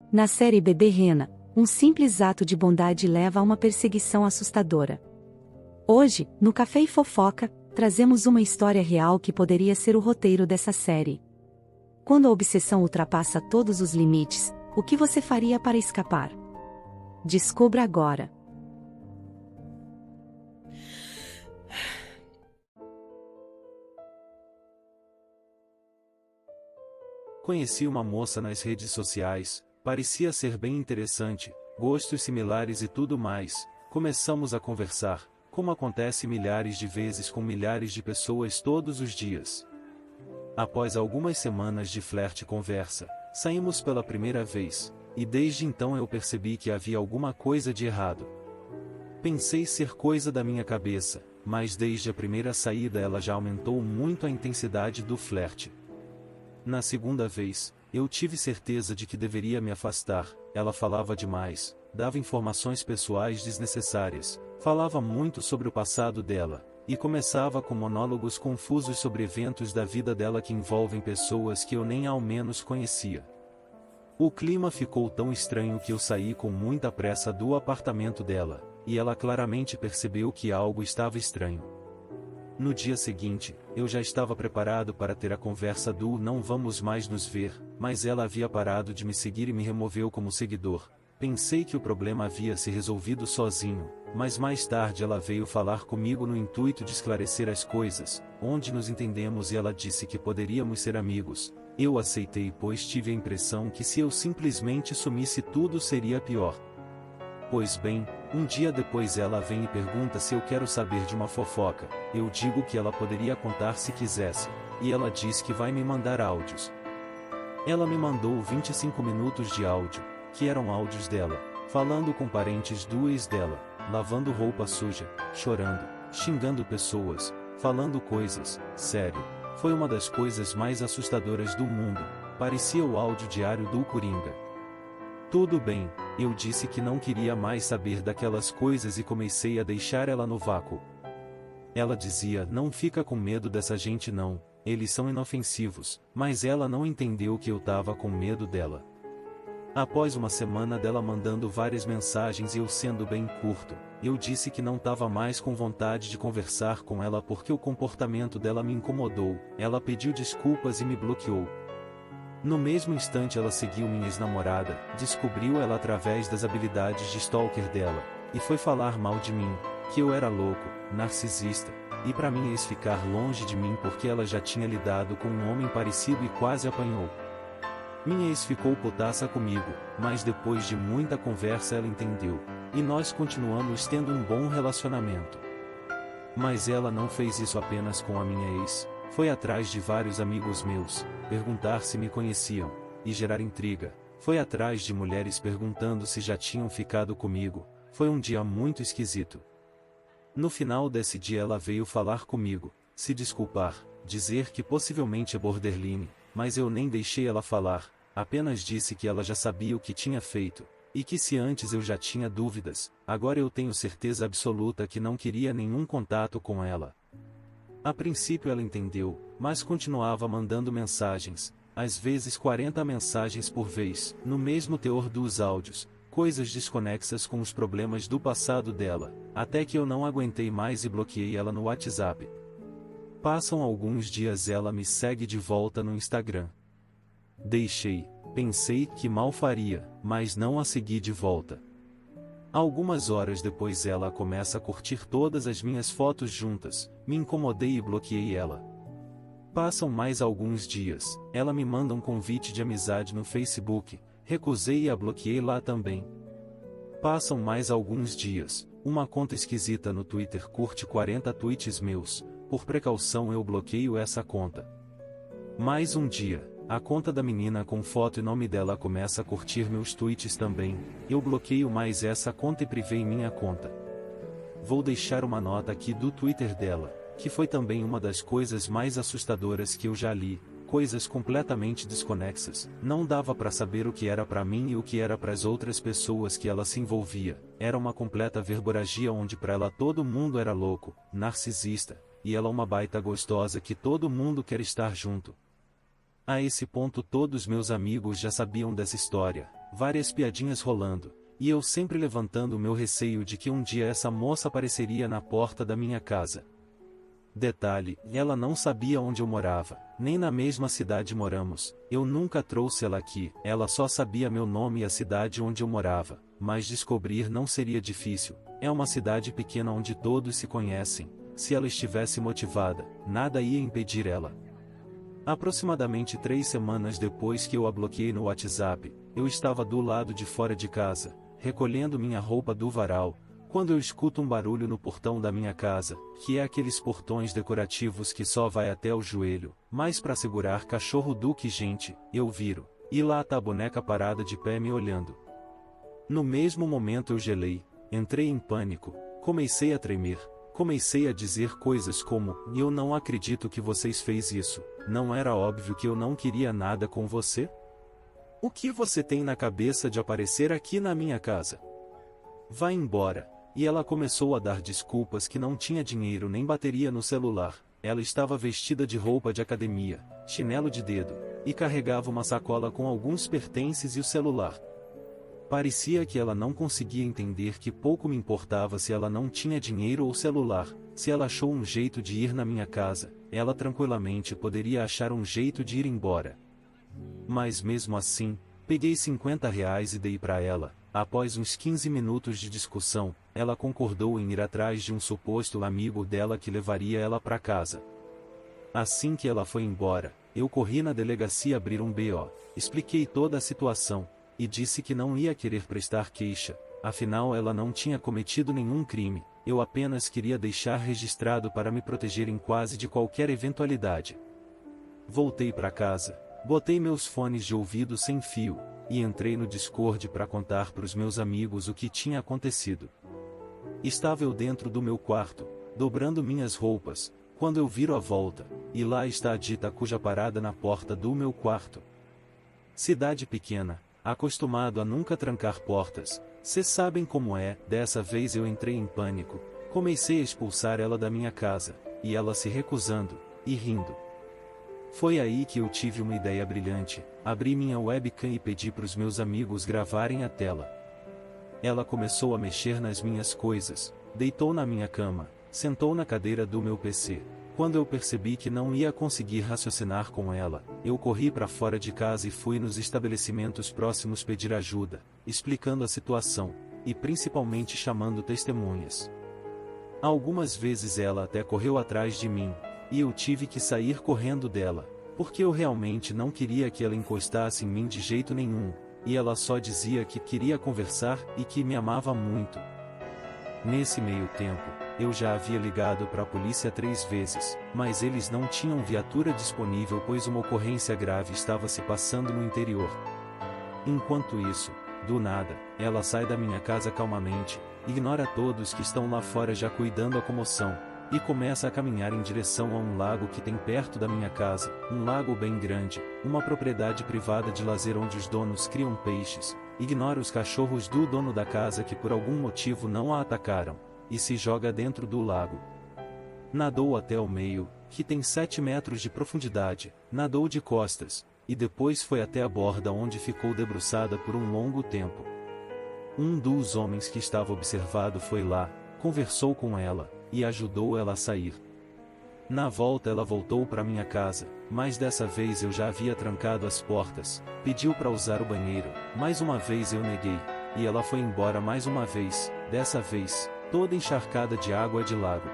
Na série Bebê Rena, um simples ato de bondade leva a uma perseguição assustadora. Hoje, no Café e Fofoca, trazemos uma história real que poderia ser o roteiro dessa série. Quando a obsessão ultrapassa todos os limites, o que você faria para escapar? Descubra agora. Conheci uma moça nas redes sociais, parecia ser bem interessante, gostos similares e tudo mais. Começamos a conversar, como acontece milhares de vezes com milhares de pessoas todos os dias. Após algumas semanas de flerte e conversa, saímos pela primeira vez, e desde então eu percebi que havia alguma coisa de errado. Pensei ser coisa da minha cabeça, mas desde a primeira saída ela já aumentou muito a intensidade do flerte. Na segunda vez, eu tive certeza de que deveria me afastar. Ela falava demais, dava informações pessoais desnecessárias, falava muito sobre o passado dela, e começava com monólogos confusos sobre eventos da vida dela que envolvem pessoas que eu nem ao menos conhecia. O clima ficou tão estranho que eu saí com muita pressa do apartamento dela, e ela claramente percebeu que algo estava estranho. No dia seguinte, eu já estava preparado para ter a conversa do "não vamos mais nos ver", mas ela havia parado de me seguir e me removeu como seguidor. Pensei que o problema havia se resolvido sozinho, mas mais tarde ela veio falar comigo no intuito de esclarecer as coisas, onde nos entendemos, e ela disse que poderíamos ser amigos. Eu aceitei, pois tive a impressão que se eu simplesmente sumisse tudo seria pior. Pois bem, um dia depois ela vem e pergunta se eu quero saber de uma fofoca. Eu digo que ela poderia contar se quisesse, e ela diz que vai me mandar áudios. Ela me mandou 25 minutos de áudio, que eram áudios dela, falando com parentes do ex dela, lavando roupa suja, chorando, xingando pessoas, falando coisas, sério, foi uma das coisas mais assustadoras do mundo, parecia o áudio diário do Coringa. Tudo bem, eu disse que não queria mais saber daquelas coisas e comecei a deixar ela no vácuo. Ela dizia: "Não fica com medo dessa gente não, eles são inofensivos", mas ela não entendeu que eu tava com medo dela. Após uma semana dela mandando várias mensagens e eu sendo bem curto, eu disse que não tava mais com vontade de conversar com ela porque o comportamento dela me incomodou. Ela pediu desculpas e me bloqueou. No mesmo instante ela seguiu minha ex-namorada, descobriu ela através das habilidades de stalker dela, e foi falar mal de mim, que eu era louco, narcisista, e pra minha ex ficar longe de mim porque ela já tinha lidado com um homem parecido e quase apanhou. Minha ex ficou putaça comigo, mas depois de muita conversa ela entendeu, e nós continuamos tendo um bom relacionamento. Mas ela não fez isso apenas com a minha ex, foi atrás de vários amigos meus, perguntar se me conheciam, e gerar intriga. Foi atrás de mulheres perguntando se já tinham ficado comigo. Foi um dia muito esquisito. No final desse dia ela veio falar comigo, se desculpar, dizer que possivelmente é borderline, mas eu nem deixei ela falar, apenas disse que ela já sabia o que tinha feito, e que se antes eu já tinha dúvidas, agora eu tenho certeza absoluta que não queria nenhum contato com ela. A princípio ela entendeu, mas continuava mandando mensagens, às vezes 40 mensagens por vez, no mesmo teor dos áudios, coisas desconexas com os problemas do passado dela, até que eu não aguentei mais e bloqueei ela no WhatsApp. Passam alguns dias, ela me segue de volta no Instagram. Pensei que mal faria, mas não a segui de volta. Algumas horas depois ela começa a curtir todas as minhas fotos juntas, me incomodei e bloqueei ela. Passam mais alguns dias, ela me manda um convite de amizade no Facebook, recusei e a bloqueei lá também. Passam mais alguns dias, uma conta esquisita no Twitter curte 40 tweets meus, por precaução eu bloqueio essa conta. Mais um dia, a conta da menina com foto e nome dela começa a curtir meus tweets também, eu bloqueio mais essa conta e privei minha conta. Vou deixar uma nota aqui do Twitter dela, que foi também uma das coisas mais assustadoras que eu já li, coisas completamente desconexas, não dava pra saber o que era pra mim e o que era pras outras pessoas que ela se envolvia, era uma completa verborragia onde pra ela todo mundo era louco, narcisista, e ela uma baita gostosa que todo mundo quer estar junto. A esse ponto todos meus amigos já sabiam dessa história, várias piadinhas rolando, e eu sempre levantando o meu receio de que um dia essa moça apareceria na porta da minha casa. Detalhe, ela não sabia onde eu morava, nem na mesma cidade moramos, eu nunca trouxe ela aqui, ela só sabia meu nome e a cidade onde eu morava, mas descobrir não seria difícil, é uma cidade pequena onde todos se conhecem, se ela estivesse motivada, nada ia impedir ela. Aproximadamente 3 semanas depois que eu a bloqueei no WhatsApp, eu estava do lado de fora de casa, recolhendo minha roupa do varal, quando eu escuto um barulho no portão da minha casa, que é aqueles portões decorativos que só vai até o joelho, mas para segurar cachorro do que gente, eu viro, e lá tá a boneca parada de pé me olhando. No mesmo momento eu gelei, entrei em pânico, comecei a tremer, comecei a dizer coisas como, eu não acredito que vocês fez isso, não era óbvio que eu não queria nada com você? O que você tem na cabeça de aparecer aqui na minha casa? Vá embora. E ela começou a dar desculpas que não tinha dinheiro nem bateria no celular, ela estava vestida de roupa de academia, chinelo de dedo, e carregava uma sacola com alguns pertences e o celular. Parecia que ela não conseguia entender que pouco me importava se ela não tinha dinheiro ou celular, se ela achou um jeito de ir na minha casa, ela tranquilamente poderia achar um jeito de ir embora. Mas mesmo assim, peguei R$ 50 e dei para ela. Após uns 15 minutos de discussão, ela concordou em ir atrás de um suposto amigo dela que levaria ela para casa. Assim que ela foi embora, eu corri na delegacia abrir um BO, expliquei toda a situação, e disse que não ia querer prestar queixa, afinal ela não tinha cometido nenhum crime, eu apenas queria deixar registrado para me proteger em quase de qualquer eventualidade. Voltei para casa, botei meus fones de ouvido sem fio, e entrei no Discord para contar para os meus amigos o que tinha acontecido. Estava eu dentro do meu quarto, dobrando minhas roupas, quando eu viro a volta, e lá está a dita cuja parada na porta do meu quarto. Cidade pequena, acostumado a nunca trancar portas, cês sabem como é, dessa vez eu entrei em pânico, comecei a expulsar ela da minha casa, e ela se recusando, e rindo. Foi aí que eu tive uma ideia brilhante, abri minha webcam e pedi para os meus amigos gravarem a tela. Ela começou a mexer nas minhas coisas, deitou na minha cama, sentou na cadeira do meu PC. Quando eu percebi que não ia conseguir raciocinar com ela, eu corri para fora de casa e fui nos estabelecimentos próximos pedir ajuda, explicando a situação, e principalmente chamando testemunhas. Algumas vezes ela até correu atrás de mim, e eu tive que sair correndo dela, porque eu realmente não queria que ela encostasse em mim de jeito nenhum, e ela só dizia que queria conversar e que me amava muito. Nesse meio tempo, eu já havia ligado para a polícia 3 vezes, mas eles não tinham viatura disponível pois uma ocorrência grave estava se passando no interior. Enquanto isso, do nada, ela sai da minha casa calmamente, ignora todos que estão lá fora já cuidando a comoção, e começa a caminhar em direção a um lago que tem perto da minha casa, um lago bem grande, uma propriedade privada de lazer onde os donos criam peixes, ignora os cachorros do dono da casa que por algum motivo não a atacaram, e se joga dentro do lago. Nadou até o meio, que tem 7 metros de profundidade, nadou de costas, e depois foi até a borda onde ficou debruçada por um longo tempo. Um dos homens que estava observado foi lá, conversou com ela, e ajudou ela a sair. Na volta ela voltou para minha casa, mas dessa vez eu já havia trancado as portas, pediu para usar o banheiro, mais uma vez eu neguei, e ela foi embora mais uma vez, dessa vez, toda encharcada de água de lago.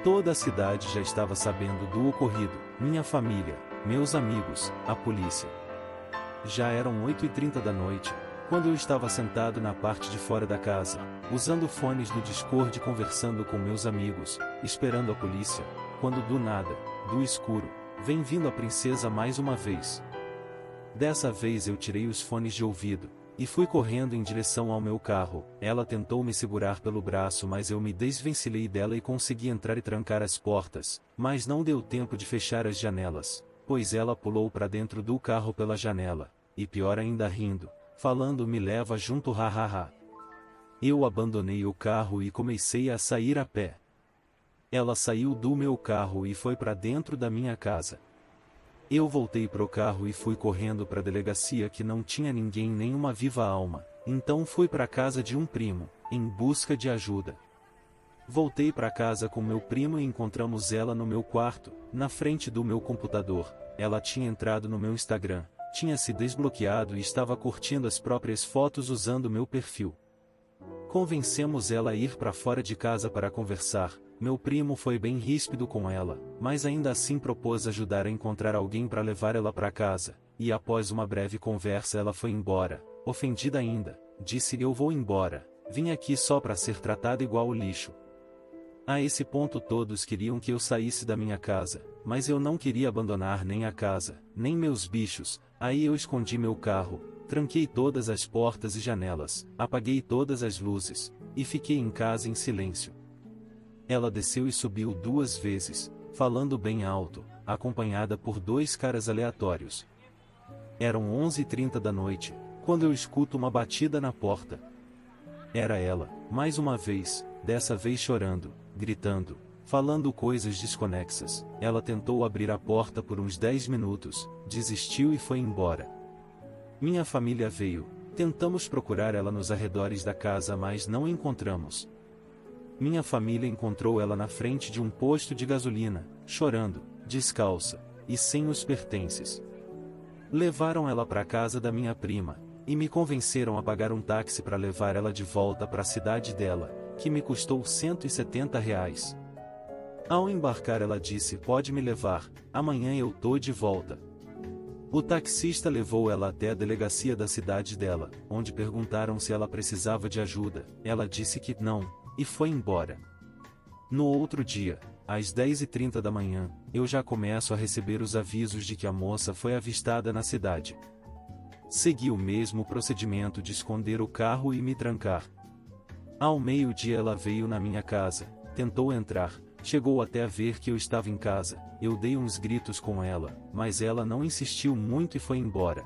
Toda a cidade já estava sabendo do ocorrido, minha família, meus amigos, a polícia. Já eram 8h30 da noite, quando eu estava sentado na parte de fora da casa, usando fones no Discord conversando com meus amigos, esperando a polícia, quando do nada, do escuro, vem vindo a princesa mais uma vez. Dessa vez eu tirei os fones de ouvido, e fui correndo em direção ao meu carro. Ela tentou me segurar pelo braço mas eu me desvencilhei dela e consegui entrar e trancar as portas, mas não deu tempo de fechar as janelas, pois ela pulou para dentro do carro pela janela, e pior ainda rindo, falando me leva junto hahaha. Eu abandonei o carro e comecei a sair a pé. Ela saiu do meu carro e foi para dentro da minha casa. Eu voltei pro carro e fui correndo pra delegacia que não tinha ninguém, nem uma viva alma. Então fui pra casa de um primo, em busca de ajuda. Voltei pra casa com meu primo e encontramos ela no meu quarto, na frente do meu computador. Ela tinha entrado no meu Instagram, tinha se desbloqueado e estava curtindo as próprias fotos usando meu perfil. Convencemos ela a ir pra fora de casa para conversar. Meu primo foi bem ríspido com ela, mas ainda assim propôs ajudar a encontrar alguém para levar ela para casa, e após uma breve conversa ela foi embora. Ofendida ainda, disse: eu vou embora, vim aqui só para ser tratada igual o lixo. A esse ponto todos queriam que eu saísse da minha casa, mas eu não queria abandonar nem a casa, nem meus bichos. Aí eu escondi meu carro, tranquei todas as portas e janelas, apaguei todas as luzes, e fiquei em casa em silêncio. Ela desceu e subiu 2 vezes, falando bem alto, acompanhada por 2 caras aleatórios. Eram 11h30 da noite, quando eu escuto uma batida na porta. Era ela, mais uma vez, dessa vez chorando, gritando, falando coisas desconexas. Ela tentou abrir a porta por uns 10 minutos, desistiu e foi embora. Minha família veio, tentamos procurar ela nos arredores da casa, mas não encontramos. Minha família encontrou ela na frente de um posto de gasolina, chorando, descalça, e sem os pertences. Levaram ela para a casa da minha prima, e me convenceram a pagar um táxi para levar ela de volta para a cidade dela, que me custou R$ 170. Ao embarcar ela disse: pode me levar, amanhã eu tô de volta. O taxista levou ela até a delegacia da cidade dela, onde perguntaram se ela precisava de ajuda. Ela disse que não, e foi embora. No outro dia, às 10h30 da manhã, eu já começo a receber os avisos de que a moça foi avistada na cidade. Segui o mesmo procedimento de esconder o carro e me trancar. Ao meio-dia ela veio na minha casa, tentou entrar, chegou até a ver que eu estava em casa. Eu dei uns gritos com ela, mas ela não insistiu muito e foi embora.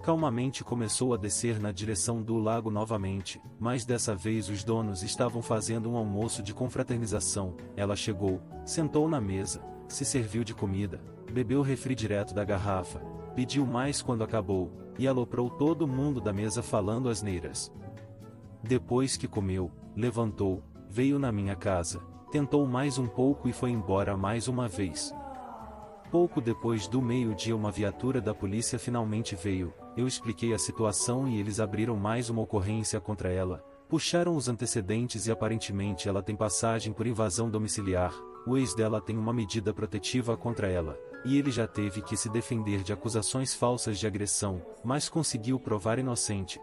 Calmamente começou a descer na direção do lago novamente, mas dessa vez os donos estavam fazendo um almoço de confraternização. Ela chegou, sentou na mesa, se serviu de comida, bebeu refri direto da garrafa, pediu mais quando acabou, e aloprou todo mundo da mesa falando asneiras. Depois que comeu, levantou, veio na minha casa, tentou mais um pouco e foi embora mais uma vez. Pouco depois do meio-dia uma viatura da polícia finalmente veio. Eu expliquei a situação e eles abriram mais uma ocorrência contra ela, puxaram os antecedentes e aparentemente ela tem passagem por invasão domiciliar. O ex dela tem uma medida protetiva contra ela, e ele já teve que se defender de acusações falsas de agressão, mas conseguiu provar inocente.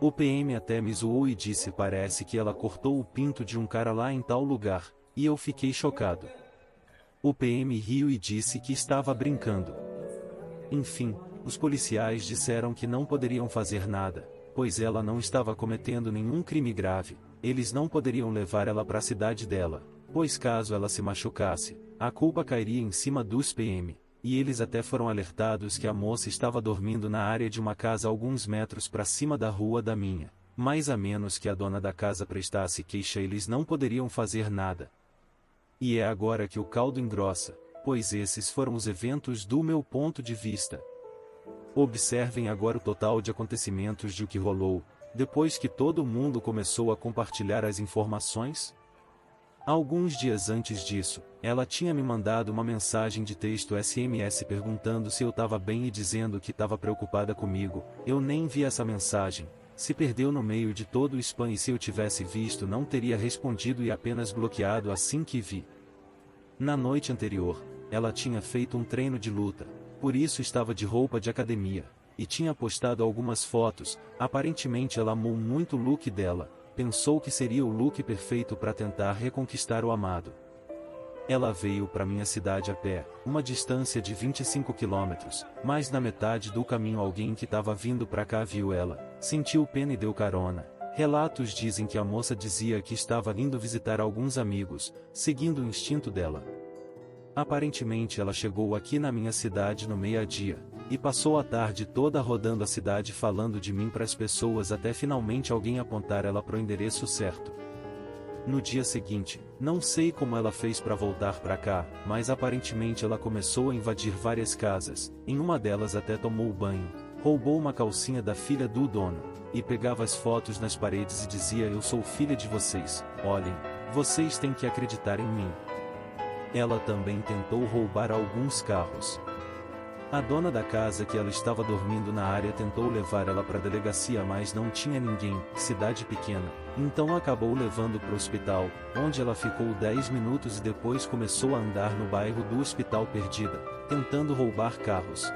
O PM até me zoou e disse: parece que ela cortou o pinto de um cara lá em tal lugar, e eu fiquei chocado. O PM riu e disse que estava brincando. Enfim, os policiais disseram que não poderiam fazer nada, pois ela não estava cometendo nenhum crime grave. Eles não poderiam levar ela para a cidade dela, pois caso ela se machucasse, a culpa cairia em cima dos PM, e eles até foram alertados que a moça estava dormindo na área de uma casa alguns metros para cima da rua da minha, mas a menos que a dona da casa prestasse queixa eles não poderiam fazer nada. E é agora que o caldo engrossa, pois esses foram os eventos do meu ponto de vista. Observem agora o total de acontecimentos de o que rolou, depois que todo mundo começou a compartilhar as informações. Alguns dias antes disso, ela tinha me mandado uma mensagem de texto SMS perguntando se eu estava bem e dizendo que estava preocupada comigo. Eu nem vi essa mensagem, se perdeu no meio de todo o spam e se eu tivesse visto não teria respondido e apenas bloqueado assim que vi. Na noite anterior, ela tinha feito um treino de luta, por isso estava de roupa de academia, e tinha postado algumas fotos. Aparentemente ela amou muito o look dela, pensou que seria o look perfeito para tentar reconquistar o amado. Ela veio para minha cidade a pé, uma distância de 25 quilômetros, mas na metade do caminho alguém que estava vindo para cá viu ela, sentiu pena e deu carona. Relatos dizem que a moça dizia que estava indo visitar alguns amigos, seguindo o instinto dela. Aparentemente ela chegou aqui na minha cidade no meio-dia, e passou a tarde toda rodando a cidade falando de mim para as pessoas até finalmente alguém apontar ela para o endereço certo. No dia seguinte, não sei como ela fez para voltar para cá, mas aparentemente ela começou a invadir várias casas, em uma delas até tomou banho, roubou uma calcinha da filha do dono, e pegava as fotos nas paredes e dizia: eu sou filha de vocês, olhem, vocês têm que acreditar em mim. Ela também tentou roubar alguns carros. A dona da casa que ela estava dormindo na área tentou levar ela para a delegacia, mas não tinha ninguém, cidade pequena, então acabou levando para o hospital, onde ela ficou 10 minutos e depois começou a andar no bairro do Hospital perdida, tentando roubar carros.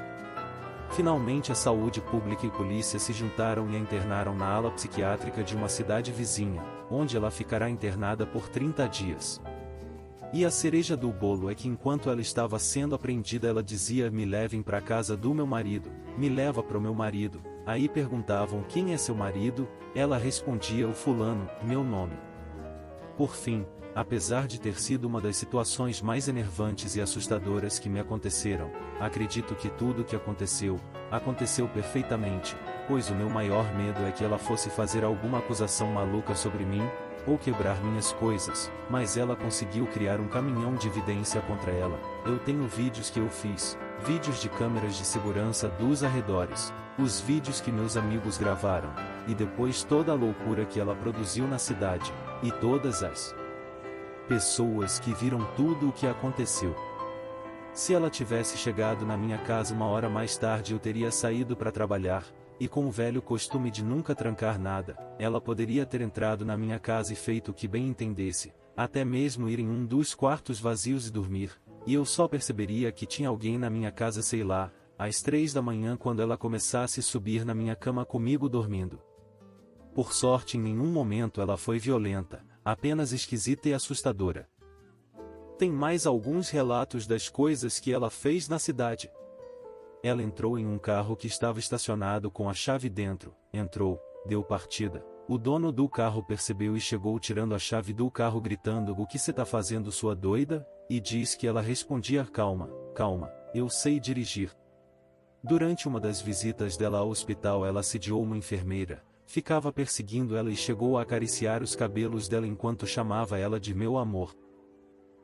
Finalmente a saúde pública e polícia se juntaram e a internaram na ala psiquiátrica de uma cidade vizinha, onde ela ficará internada por 30 dias. E a cereja do bolo é que enquanto ela estava sendo apreendida ela dizia: me levem para a casa do meu marido, me leva para o meu marido. Aí perguntavam: quem é seu marido? Ela respondia: o fulano, meu nome. Por fim, apesar de ter sido uma das situações mais enervantes e assustadoras que me aconteceram, acredito que tudo o que aconteceu perfeitamente, pois o meu maior medo é que ela fosse fazer alguma acusação maluca sobre mim, ou quebrar minhas coisas, mas ela conseguiu criar um caminhão de evidência contra ela. Eu tenho vídeos que eu fiz, vídeos de câmeras de segurança dos arredores, os vídeos que meus amigos gravaram, e depois toda a loucura que ela produziu na cidade, e todas as pessoas que viram tudo o que aconteceu. Se ela tivesse chegado na minha casa uma hora mais tarde eu teria saído para trabalhar, e com o velho costume de nunca trancar nada, ela poderia ter entrado na minha casa e feito o que bem entendesse, até mesmo ir em um dos quartos vazios e dormir, e eu só perceberia que tinha alguém na minha casa, sei lá, às 3 da manhã quando ela começasse a subir na minha cama comigo dormindo. Por sorte em nenhum momento ela foi violenta, apenas esquisita e assustadora. Tem mais alguns relatos das coisas que ela fez na cidade. Ela entrou em um carro que estava estacionado com a chave dentro, entrou, deu partida. O dono do carro percebeu e chegou tirando a chave do carro gritando: o que cê tá fazendo, sua doida? E diz que ela respondia: calma, calma, eu sei dirigir. Durante uma das visitas dela ao hospital ela assediou uma enfermeira, ficava perseguindo ela e chegou a acariciar os cabelos dela enquanto chamava ela de meu amor.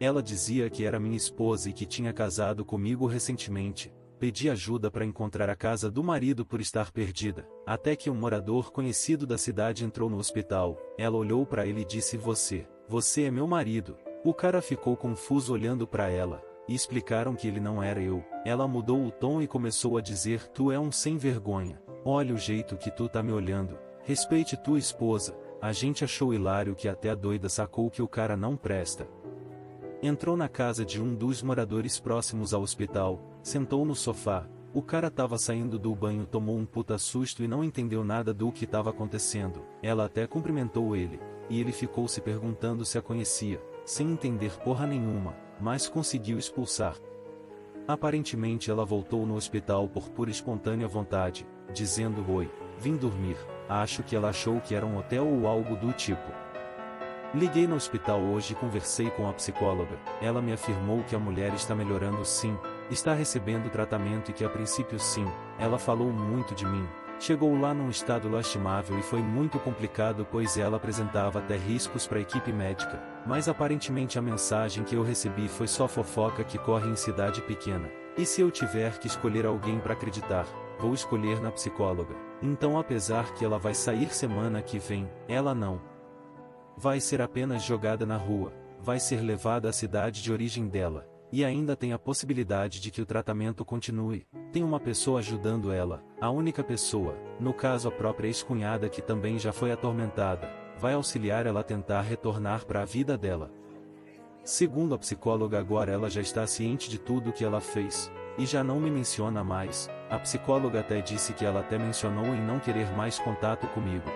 Ela dizia que era minha esposa e que tinha casado comigo recentemente. Pedi ajuda para encontrar a casa do marido por estar perdida, até que um morador conhecido da cidade entrou no hospital. Ela olhou para ele e disse: você é meu marido. O cara ficou confuso olhando para ela, e explicaram que ele não era eu. Ela mudou o tom e começou a dizer: tu é um sem vergonha, olha o jeito que tu tá me olhando, respeite tua esposa. A gente achou hilário que até a doida sacou que o cara não presta. Entrou na casa de um dos moradores próximos ao hospital, sentou no sofá. O cara tava saindo do banho, tomou um puta susto e não entendeu nada do que tava acontecendo. Ela até cumprimentou ele, e ele ficou se perguntando se a conhecia, sem entender porra nenhuma, mas conseguiu expulsar. Aparentemente ela voltou no hospital por pura e espontânea vontade, dizendo: oi, vim dormir. Acho que ela achou que era um hotel ou algo do tipo. Liguei no hospital hoje e conversei com a psicóloga. Ela me afirmou que a mulher está melhorando sim, está recebendo tratamento e que a princípio sim. Ela falou muito de mim. Chegou lá num estado lastimável e foi muito complicado pois ela apresentava até riscos para a equipe médica, mas aparentemente a mensagem que eu recebi foi só fofoca que corre em cidade pequena. E se eu tiver que escolher alguém para acreditar, vou escolher na psicóloga. Então apesar que ela vai sair semana que vem, ela não vai ser apenas jogada na rua, vai ser levada à cidade de origem dela, e ainda tem a possibilidade de que o tratamento continue. Tem uma pessoa ajudando ela, a única pessoa, no caso a própria ex-cunhada que também já foi atormentada, vai auxiliar ela a tentar retornar para a vida dela. Segundo a psicóloga, agora ela já está ciente de tudo o que ela fez, e já não me menciona mais. A psicóloga até disse que ela até mencionou em não querer mais contato comigo.